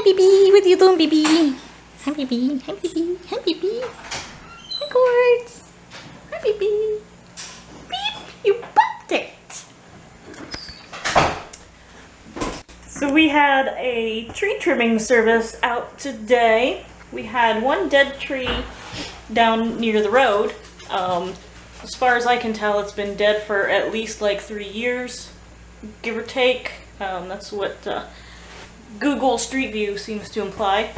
baby. What are you doing, baby? Hi, baby. Hi, baby. Hi, baby. Hi, Quartz. Hi, baby. Beep. You bumped it. So we had a tree trimming service out today. We had one dead tree down near the road. As far as I can tell, it's been dead for at least like 3 years, give or take. That's what Google Street View seems to imply.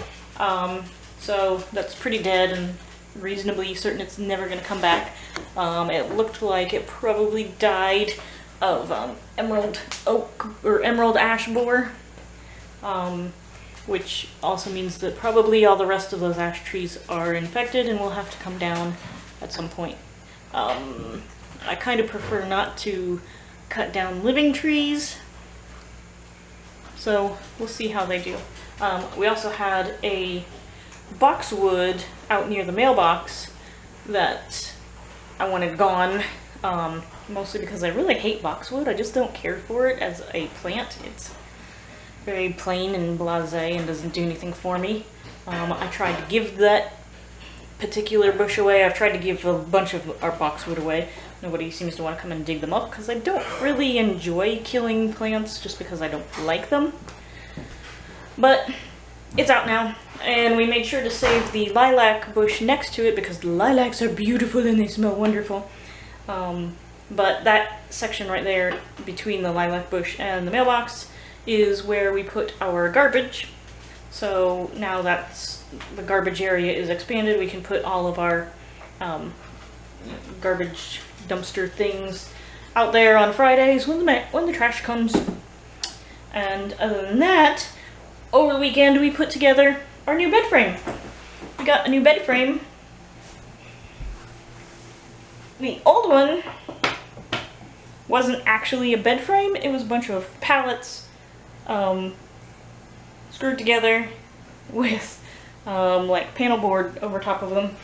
So that's pretty dead and reasonably certain it's never going to come back. It looked like it probably died of emerald oak or emerald ash borer, which also means that probably all the rest of those ash trees are infected and will have to come down at some point. I kind of prefer not to cut down living trees, so we'll see how they do. We also had a boxwood out near the mailbox that I wanted gone, mostly because I really hate boxwood. I just don't care for it as a plant. It's very plain and blasé and doesn't do anything for me. I tried to give that particular bush away. I've tried to give a bunch of our boxwood away. Nobody seems to want to come and dig them up because I don't really enjoy killing plants just because I don't like them. But it's out now, and we made sure to save the lilac bush next to it because the lilacs are beautiful and they smell wonderful. But that section right there between the lilac bush and the mailbox is where we put our garbage. So now that's the garbage area is expanded, we can put all of our garbage dumpster things out there on Fridays when the trash comes. And other than that, over the weekend we put together our new bed frame. We got a new bed frame. The old one wasn't actually a bed frame, it was a bunch of pallets screwed together with like panel board over top of them.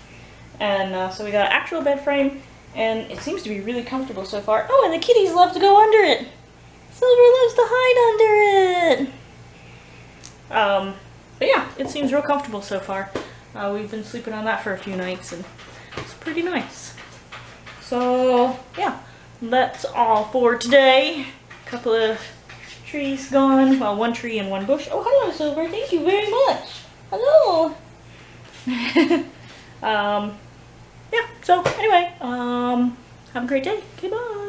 And so we got an actual bed frame, and it seems to be really comfortable so far. Oh, and the kitties love to go under it. Silver loves to hide under it. But yeah, it seems real comfortable so far. We've been sleeping on that for a few nights, and it's pretty nice. So yeah, that's all for today. A couple of trees gone. Well, one tree and one bush. Oh, hello, Silver. Thank you very much. Hello. Yeah, so anyway, have a great day. Okay, bye.